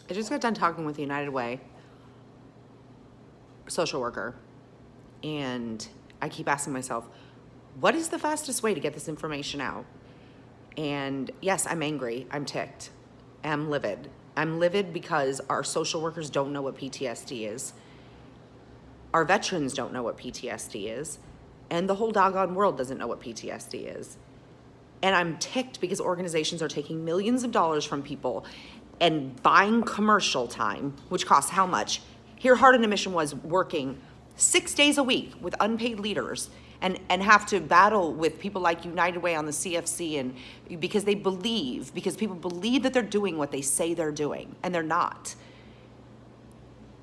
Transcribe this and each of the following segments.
I just got done talking with the United Way social worker, and I keep asking myself, what is the fastest way to get this information out? And yes, I'm angry. I'm ticked. I'm livid. I'm livid because our social workers don't know what PTSD is. Our veterans don't know what PTSD is. And the whole doggone world doesn't know what PTSD is. And I'm ticked because organizations are taking millions of dollars from people and buying commercial time, which costs how much? Here, Heart and Mission was working 6 days a week with unpaid leaders and have to battle with people like United Way on the CFC, and because people believe that they're doing what they say they're doing, and they're not.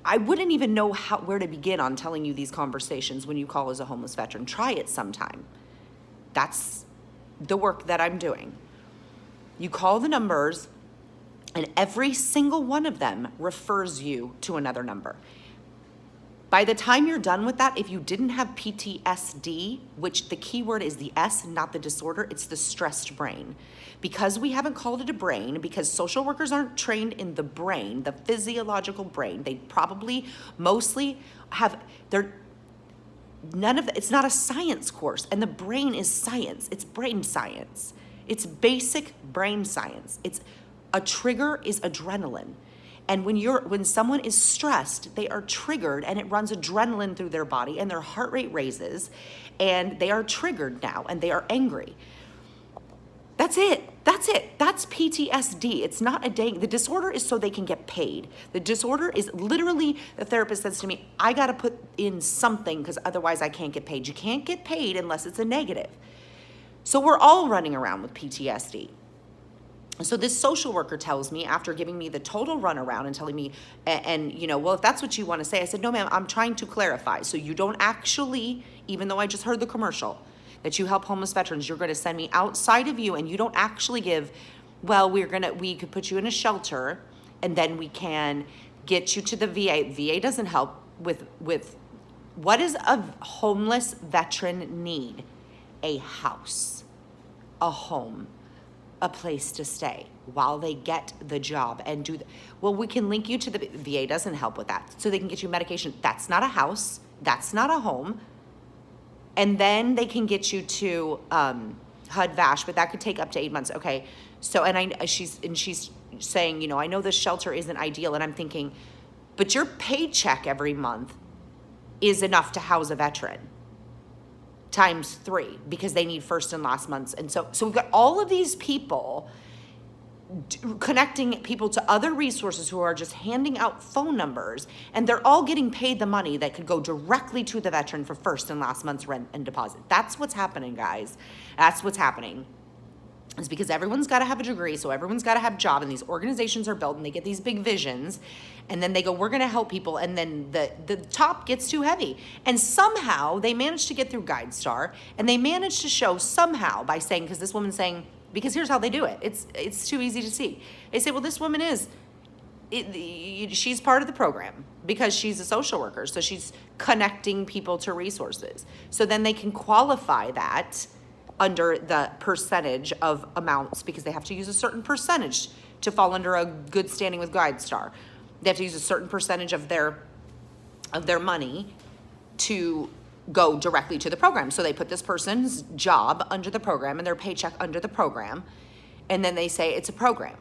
I wouldn't even know where to begin on telling you these conversations when you call as a homeless veteran. Try it sometime. That's the work that I'm doing. You call the numbers, and every single one of them refers you to another number. By the time you're done with that, if you didn't have PTSD, which the key word is the S, not the disorder, it's the stressed brain. Because we haven't called it a brain, because social workers aren't trained in the brain, the physiological brain, they probably mostly have, it's not a science course, and the brain is science. It's brain science. It's basic brain science. A trigger is adrenaline. And when someone is stressed, they are triggered, and it runs adrenaline through their body, and their heart rate raises, and they are triggered now, and they are angry. That's it. That's PTSD. It's not a day. The disorder is so they can get paid. The disorder is literally, the therapist says to me, I got to put in something because otherwise I can't get paid. You can't get paid unless it's a negative. So we're all running around with PTSD. So this social worker tells me, after giving me the total runaround and telling me, well, if that's what you want to say, I said, no, ma'am, I'm trying to clarify. So you don't actually, even though I just heard the commercial, that you help homeless veterans, you're going to send me outside of you, and you don't actually give, well, we could put you in a shelter, and then we can get you to the VA. VA doesn't help with what does a homeless veteran need? A house, a home, a place to stay while they get the job and well, we can link you to the VA. Doesn't help with that. So they can get you medication. That's not a house. That's not a home. And then they can get you to HUD-VASH, but that could take up to 8 months. Okay. So, she's saying, I know the shelter isn't ideal. And I'm thinking, but your paycheck every month is enough to house a veteran times 3, because they need first and last months. And so we've got all of these people connecting people to other resources who are just handing out phone numbers, and they're all getting paid the money that could go directly to the veteran for first and last month's rent and deposit. That's what's happening, guys. That's what's happening. It's because everyone's got to have a degree, so everyone's got to have a job, and these organizations are built, and they get these big visions, and then they go, we're going to help people, and then the top gets too heavy. And somehow they managed to get through GuideStar, and they managed to show somehow by saying, because this woman's saying, because here's how they do it. It's too easy to see. They say, well, this woman she's part of the program because she's a social worker, so she's connecting people to resources. So then they can qualify that under the percentage of amounts, because they have to use a certain percentage to fall under a good standing with GuideStar. They have to use a certain percentage of their money to go directly to the program. So they put this person's job under the program and their paycheck under the program, and then they say it's a program.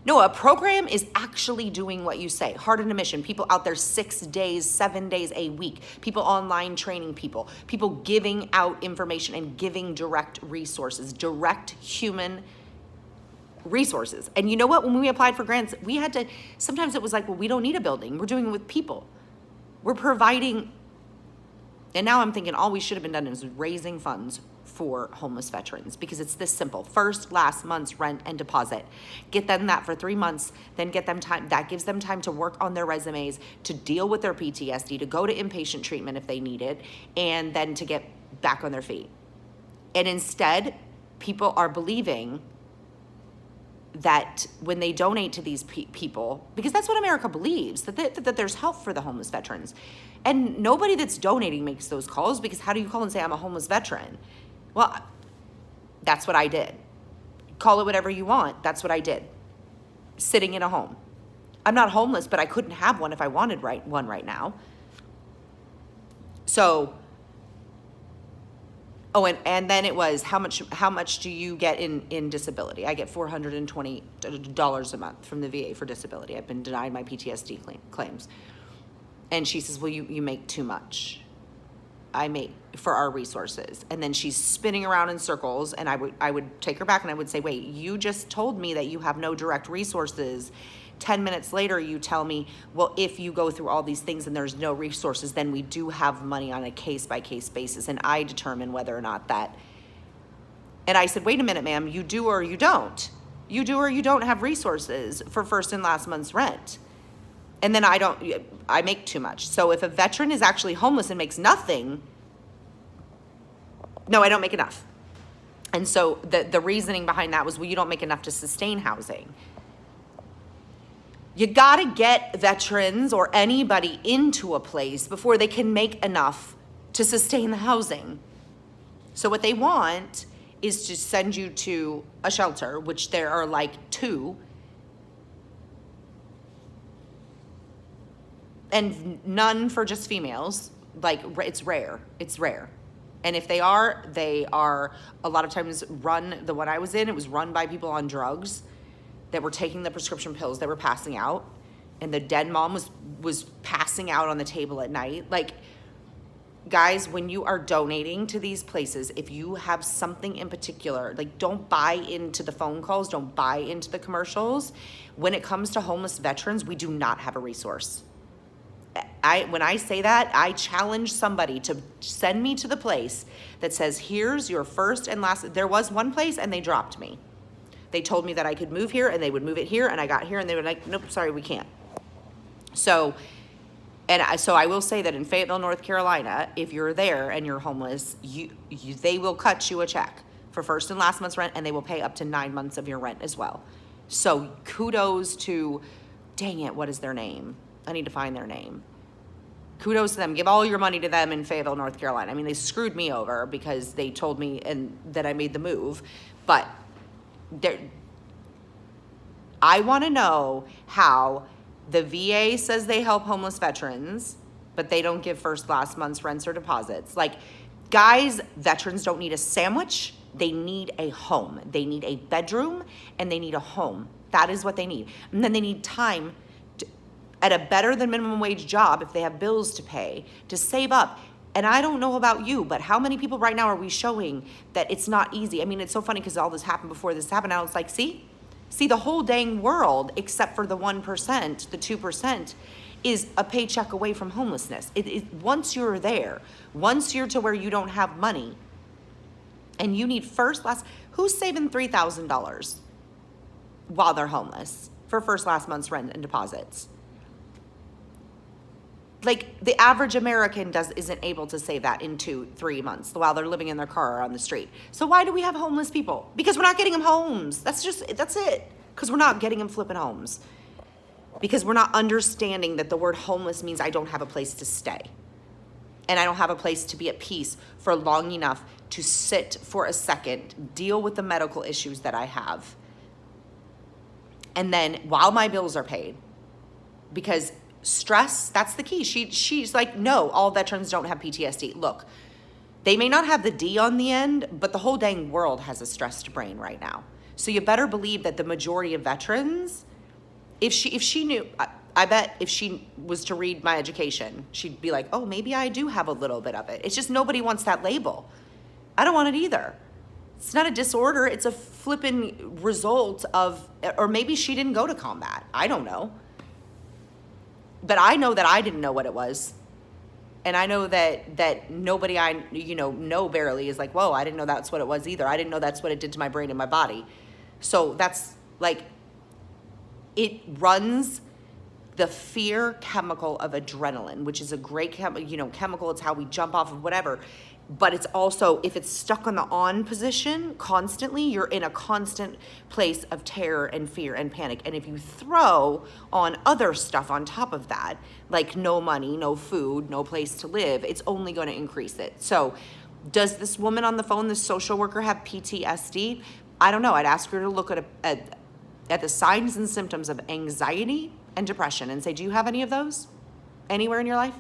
No, a program is actually doing what you say. Heart and Mission, people out there 6 days, 7 days a week, people online training people giving out information and giving direct resources, direct human resources. And you know what? When we applied for grants, sometimes it was like, well, we don't need a building. We're doing it with people. We're providing. And now I'm thinking all we should have been done is raising funds for homeless veterans, because it's this simple. First, last month's rent and deposit. Get them that for 3 months, then get them time. That gives them time to work on their resumes, to deal with their PTSD, to go to inpatient treatment if they need it, and then to get back on their feet. And instead, people are believing that when they donate to these people, because that's what America believes, that there's help for the homeless veterans. And nobody that's donating makes those calls, because how do you call and say, I'm a homeless veteran? Well, that's what I did. Call it whatever you want. That's what I did. Sitting in a home. I'm not homeless, but I couldn't have one if I wanted one right now. So, oh, and then it was, how much do you get in disability? I get $420 a month from the VA for disability. I've been denied my PTSD claims. And she says, well, you make too much. I make for our resources. And then she's spinning around in circles, and I would take her back and I would say, wait, you just told me that you have no direct resources. 10 minutes later, you tell me, well, if you go through all these things and there's no resources, then we do have money on a case-by-case basis, and I determine whether or not that. And I said, wait a minute, ma'am, you do or you don't. You do or you don't have resources for first and last month's rent. And then I make too much. So if a veteran is actually homeless and makes nothing, no, I don't make enough. And so the reasoning behind that was, well, you don't make enough to sustain housing. You gotta get veterans or anybody into a place before they can make enough to sustain the housing. So what they want is to send you to a shelter, which there are like 2, and none for just females. Like, it's rare. And if they are a lot of times run. The one I was in, it was run by people on drugs that were taking the prescription pills that were passing out, and the dead mom was passing out on the table at night. Like, guys, when you are donating to these places, if you have something in particular, like, don't buy into the phone calls, don't buy into the commercials. When it comes to homeless veterans, we do not have a resource. When I say that, I challenge somebody to send me to the place that says, here's your first and last. There was one place and they dropped me. They told me that I could move here, and they would move it here, and I got here and they were like, nope, sorry, we can't. So I will say that in Fayetteville, North Carolina, if you're there and you're homeless, they will cut you a check for first and last month's rent, and they will pay up to 9 months of your rent as well. So kudos to, dang it, what is their name? I need to find their name. Kudos to them. Give all your money to them in Fayetteville, North Carolina. I mean, they screwed me over because they told me that I made the move, but I want to know how the VA says they help homeless veterans, but they don't give first, last month's rents or deposits. Like, guys, veterans don't need a sandwich. They need a home. They need a bedroom, and they need a home. That is what they need. And then they need time at a better than minimum wage job, if they have bills to pay, to save up. And I don't know about you, but how many people right now are we showing that it's not easy? I mean, it's so funny because all this happened before this happened. Now it's like, see, the whole dang world, except for the 1%, the 2%, is a paycheck away from homelessness. Once you're there, once you're to where you don't have money, and you need first, last, who's saving $3,000 while they're homeless for first, last month's rent and deposits? Like, the average American isn't able to save that in 2-3 months while they're living in their car or on the street. So why do we have homeless people? Because we're not getting them homes. That's it. Because we're not getting them flipping homes. Because we're not understanding that the word homeless means I don't have a place to stay. And I don't have a place to be at peace for long enough to sit for a second, deal with the medical issues that I have. And then while my bills are paid, because stress, that's the key. She's like, no, all veterans don't have PTSD. Look, they may not have the D on the end, but the whole dang world has a stressed brain right now. So you better believe that the majority of veterans, if she knew, I bet if she was to read my education, she'd be like, oh, maybe I do have a little bit of it. It's just nobody wants that label. I don't want it either. It's not a disorder. It's a flippin' result of, or maybe she didn't go to combat. I don't know. But I know that I didn't know what it was. And I know that nobody I know barely is like, whoa, I didn't know that's what it was either. I didn't know that's what it did to my brain and my body. So that's like, it runs the fear chemical of adrenaline, which is a great chemical. It's how we jump off of whatever. But it's also, if it's stuck on the on position constantly, you're in a constant place of terror and fear and panic. And if you throw on other stuff on top of that, like no money, no food, no place to live, it's only going to increase it. So does this woman on the phone, this social worker, have PTSD? I don't know. I'd ask her to look at at the signs and symptoms of anxiety and depression and say, do you have any of those anywhere in your life?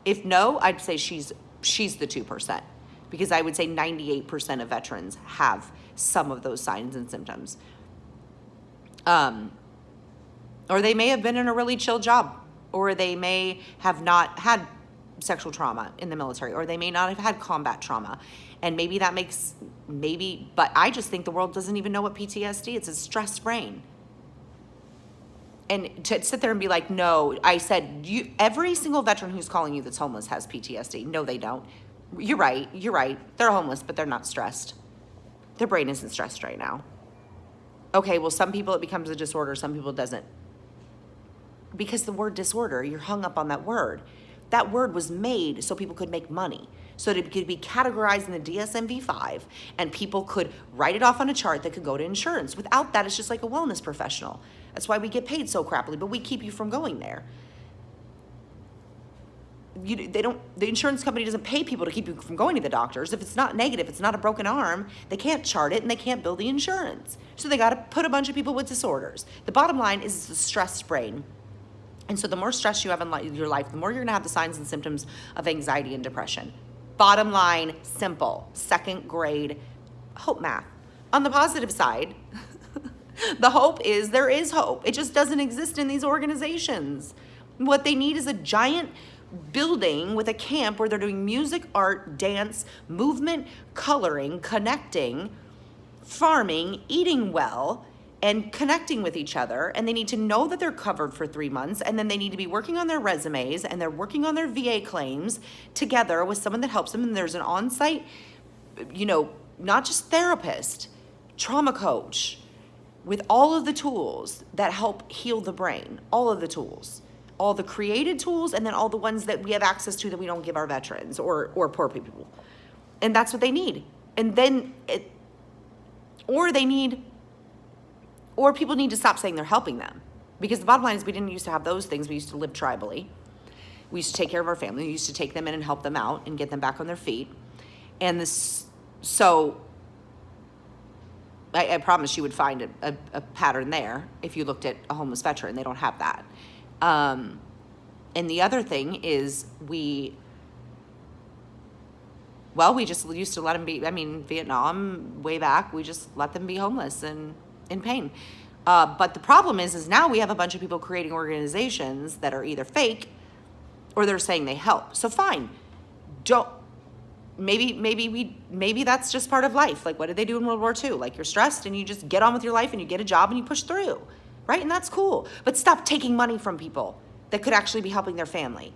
If no, I'd say she's the 2%, because I would say 98% of veterans have some of those signs and symptoms. Or they may have been in a really chill job, or they may have not had sexual trauma in the military, or they may not have had combat trauma. And maybe that makes, but I just think the world doesn't even know what PTSD is. It's a stressed brain. And to sit there and be like, no, I said, every single veteran who's calling you that's homeless has PTSD. No, they don't. You're right. They're homeless, but they're not stressed. Their brain isn't stressed right now. Okay, well, some people it becomes a disorder, some people it doesn't. Because the word disorder, you're hung up on that word. That word was made so people could make money. So it could be categorized in the DSM-V5, and people could write it off on a chart that could go to insurance. Without that, it's just like a wellness professional. That's why we get paid so crappily, but we keep you from going there. The insurance company doesn't pay people to keep you from going to the doctors. If it's not negative, it's not a broken arm, they can't chart it and they can't bill the insurance. So they got to put a bunch of people with disorders. The bottom line is it's a stressed brain. And so the more stress you have in your life, the more you're going to have the signs and symptoms of anxiety and depression. Bottom line, simple, second grade hope math. On the positive side, the hope is there is hope. It just doesn't exist in these organizations. What they need is a giant building with a camp where they're doing music, art, dance, movement, coloring, connecting, farming, eating well, and connecting with each other. And they need to know that they're covered for 3 months. And then they need to be working on their resumes, and they're working on their VA claims together with someone that helps them. And there's an on-site, not just therapist, trauma coach, with all of the tools that help heal the brain, all of the tools, all the created tools, and then all the ones that we have access to that we don't give our veterans or poor people. And that's what they need. And then or people need to stop saying they're helping them. Because the bottom line is we didn't used to have those things. We used to live tribally. We used to take care of our family. We used to take them in and help them out and get them back on their feet. And I promise you would find a pattern there if you looked at a homeless veteran. They don't have that. And the other thing is we just used to let them be, Vietnam, way back, we just let them be homeless and in pain. But the problem is now we have a bunch of people creating organizations that are either fake or they're saying they help. So fine, maybe that's just part of life. Like, what did they do in World War II? Like, you're stressed and you just get on with your life and you get a job and you push through, right? And that's cool. But stop taking money from people that could actually be helping their family.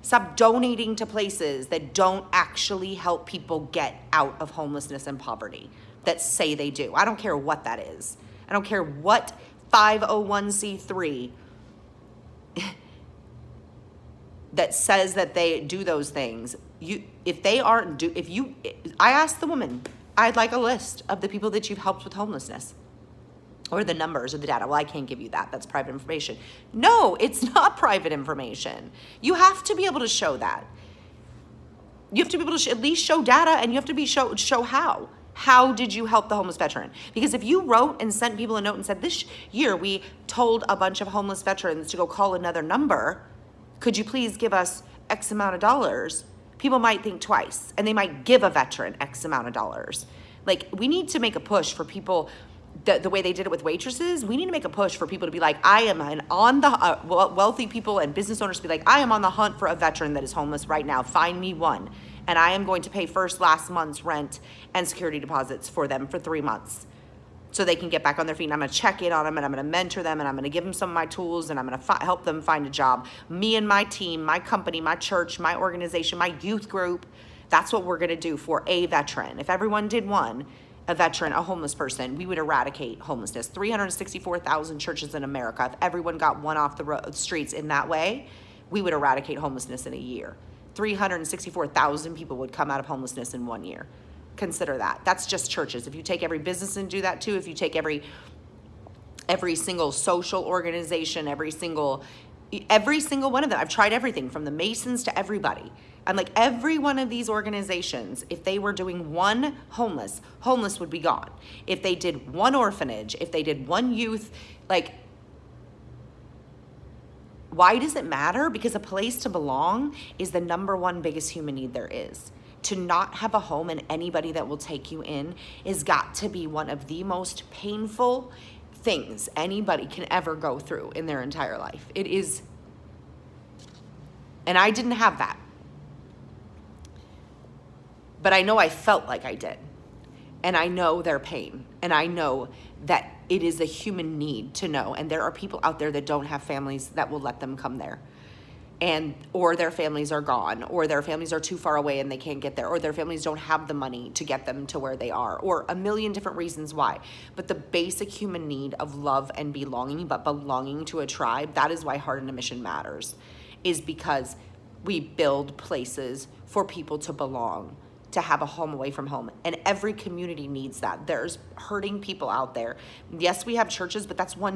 Stop donating to places that don't actually help people get out of homelessness and poverty, that say they do. I don't care what that is. I don't care what 501c3 that says that they do those things. I asked the woman, I'd like a list of the people that you've helped with homelessness, or the numbers or the data. Well, I can't give you that. That's private information. No, it's not private information. You have to be able to show that. You have to be able to at least show data, and you have to show how. How did you help the homeless veteran? Because if you wrote and sent people a note and said, this year we told a bunch of homeless veterans to go call another number, could you please give us X amount of dollars? People might think twice, and they might give a veteran X amount of dollars. Like, we need to make a push for people, the way they did it with waitresses. We need to make a push for people to be like, I am wealthy people and business owners to be like, I am on the hunt for a veteran that is homeless right now. Find me one. And I am going to pay last month's rent and security deposits for them for 3 months so they can get back on their feet. And I'm going to check in on them, and I'm going to mentor them, and I'm going to give them some of my tools, and I'm going to help them find a job. Me and my team, my company, my church, my organization, my youth group, that's what we're going to do for a veteran. If everyone did a veteran, a homeless person, we would eradicate homelessness. 364,000 churches in America. If everyone got one off the streets in that way, we would eradicate homelessness in a year. 364,000 people would come out of homelessness in 1 year. Consider that. That's just churches. If you take every business and do that too, if you take every single social organization, every single, Every single one of them. I've tried everything from the Masons to everybody. I'm like, every one of these organizations, if they were doing one homeless would be gone. If they did one orphanage, if they did one youth, like, why does it matter? Because a place to belong is the number one biggest human need there is. To not have a home and anybody that will take you in is got to be one of the most painful things anybody can ever go through in their entire life. It is, and I didn't have that. But I know I felt like I did. And I know their pain. And I know that it is a human need to know. And there are people out there that don't have families that will let them come there. Or their families are gone, or their families are too far away and they can't get there, or their families don't have the money to get them to where they are, or a million different reasons why. But the basic human need of love and belonging, but belonging to a tribe, that is why Heart on a Mission matters, is because we build places for people to belong, to have a home away from home. And every community needs that. There's hurting people out there. Yes, we have churches, but that's one